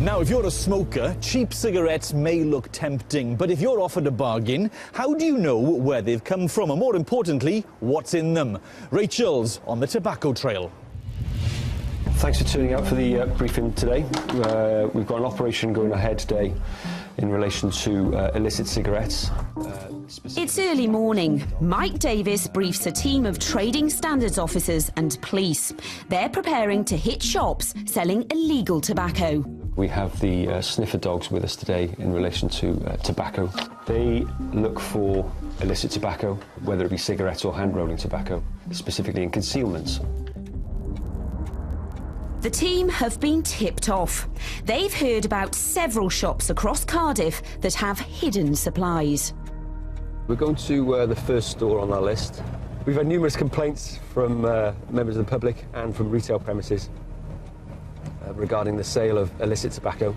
Now, if you're a smoker, cheap cigarettes may look tempting, but if you're offered a bargain, how do you know where they've come from, and more importantly, what's in them? Rachel's on the tobacco trail. Thanks for tuning out for the briefing today. We've got an operation going ahead today in relation to illicit cigarettes. It's early morning. Mike Davis briefs a team of trading standards officers and police. They're preparing to hit shops selling illegal tobacco. We have the sniffer dogs with us today in relation to tobacco. They look for illicit tobacco, whether it be cigarettes or hand-rolling tobacco, specifically in concealments. The team have been tipped off. They've heard about several shops across Cardiff that have hidden supplies. We're going to the first store on our list. We've had numerous complaints from members of the public and from retail premises regarding the sale of illicit tobacco.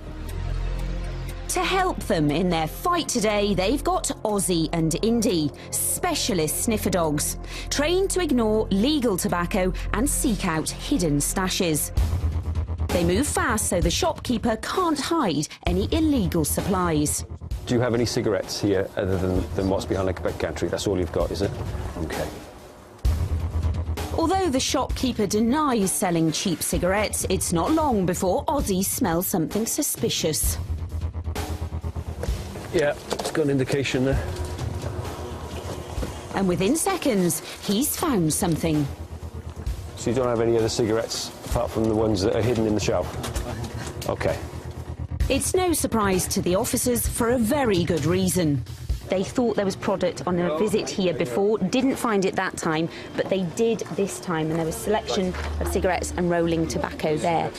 To help them in their fight today, they've got Aussie and Indy, specialist sniffer dogs, trained to ignore legal tobacco and seek out hidden stashes. They move fast so the shopkeeper can't hide any illegal supplies. Do you have any cigarettes here other than what's behind the gantry? That's all you've got, is it? Okay. Although the shopkeeper denies selling cheap cigarettes, it's not long before Aussie smells something suspicious. Yeah, it's got an indication there. And within seconds, he's found something. So you don't have any other cigarettes apart from the ones that are hidden in the shelf? Okay. It's no surprise to the officers for a very good reason. They thought there was product on a visit here before, didn't find it that time, but they did this time, and there was a selection of cigarettes and rolling tobacco there.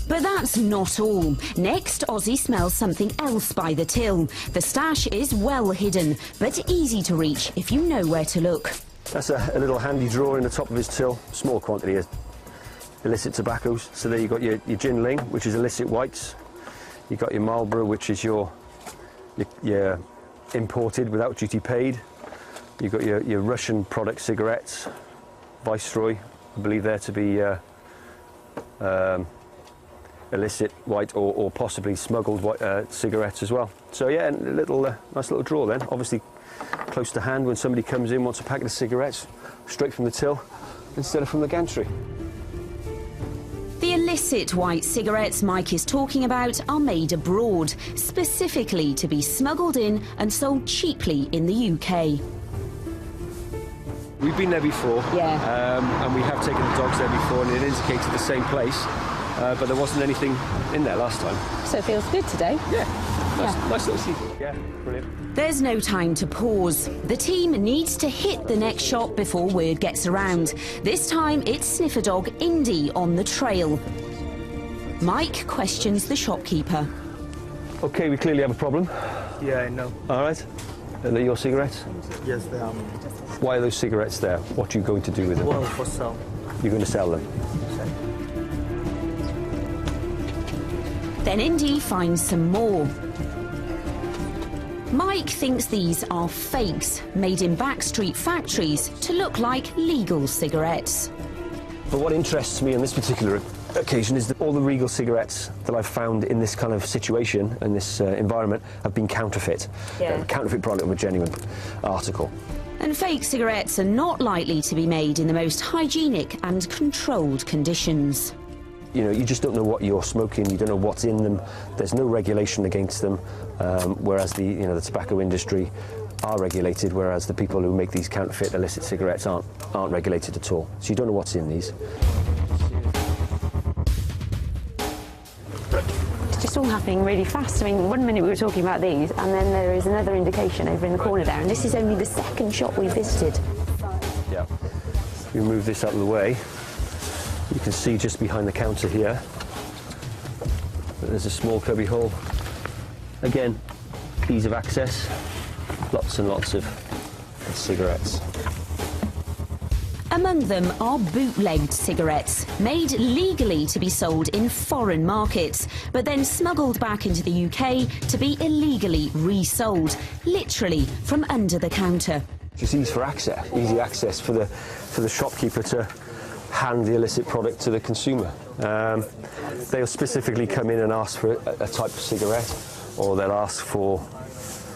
But that's not all. Next, Aussie smells something else by the till. The stash is well hidden, but easy to reach if you know where to look. That's a little handy drawer in the top of his till. Small quantity of illicit tobaccos. So there you've got your gin ling, which is illicit whites. You've got your Marlboro, which is your imported without duty paid. You've got your Russian product cigarettes, Viceroy, I believe they're to be illicit white or possibly smuggled white, cigarettes as well. So yeah, a nice little drawer then, obviously close to hand when somebody comes in, wants a packet of cigarettes, straight from the till instead of from the gantry. The illicit white cigarettes Mike is talking about are made abroad, specifically to be smuggled in and sold cheaply in the UK. We've been there before, and we have taken the dogs there before, and it indicated the same place, but there wasn't anything in there last time. So it feels good today? Yeah, nice little seafood. Yeah, brilliant. There's no time to pause. The team needs to hit the next shop before word gets around. This time it's sniffer dog Indy on the trail. Mike questions the shopkeeper. Okay, we clearly have a problem. Yeah, I know. All right. Are they your cigarettes? Yes, they are. Why are those cigarettes there? What are you going to do with them? Well, for sale. You're going to sell them? Then Indy finds some more. Mike thinks these are fakes, made in backstreet factories to look like legal cigarettes. But what interests me on this particular occasion is that all the legal cigarettes that I've found in this kind of situation, in this environment, have been counterfeit. A counterfeit product of a genuine article. And fake cigarettes are not likely to be made in the most hygienic and controlled conditions. You know, you just don't know what you're smoking, you don't know what's in them, there's no regulation against them, whereas the tobacco industry are regulated, whereas the people who make these counterfeit illicit cigarettes aren't regulated at all. So you don't know what's in these. It's just all happening really fast. I mean, 1 minute we were talking about these, and then there is another indication over in the corner there, and this is only the second shop we visited. Yeah. We move this out of the way. You can see just behind the counter here that there's a small cubby hole. Again, ease of access, lots and lots of cigarettes. Among them are bootlegged cigarettes, made legally to be sold in foreign markets, but then smuggled back into the UK to be illegally resold, literally from under the counter. Just ease for access, easy access for the shopkeeper to hand the illicit product to the consumer. They'll specifically come in and ask for a type of cigarette, or they'll ask for,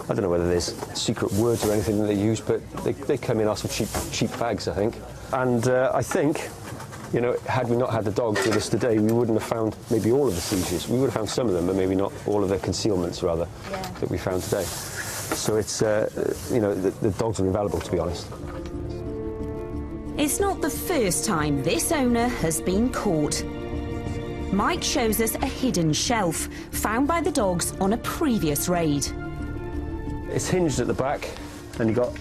I don't know whether there's secret words or anything that they use, but they come in and ask for cheap fags, I think. And I think, you know, had we not had the dogs with us today, we wouldn't have found maybe all of the seizures. We would have found some of them, but maybe not all of the concealments, rather, that we found today. So it's, you know, the dogs are invaluable, to be honest. It's not the first time this owner has been caught. Mike shows us a hidden shelf found by the dogs on a previous raid. It's hinged at the back, and you've got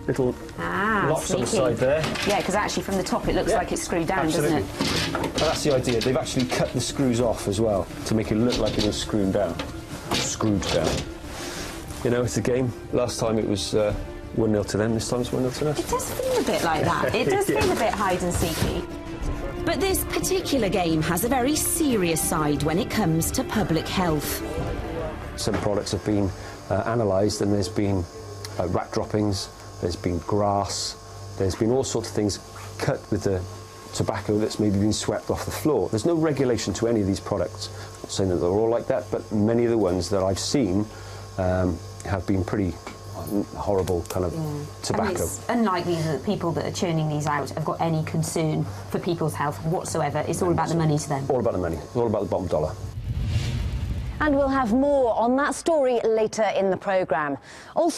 little locks on the side there. Yeah, because actually from the top it looks like it's screwed down, absolutely. doesn't it? And that's the idea. They've actually cut the screws off as well to make it look like it was screwed down. You know, it's a game. Last time it was 1-0 to them, this time it's 1-0 to us. It does feel a bit like that. It does feel a bit hide and seeky. But this particular game has a very serious side when it comes to public health. Some products have been analysed, and there's been rat droppings, there's been grass, there's been all sorts of things cut with the tobacco that's maybe been swept off the floor. There's no regulation to any of these products. I'm not saying that they're all like that, but many of the ones that I've seen have been pretty horrible kind of tobacco. And it's unlikely that people that are churning these out have got any concern for people's health whatsoever. It's all about the money to them. All about the money, all about the bottom dollar. And we'll have more on that story later in the programme. Also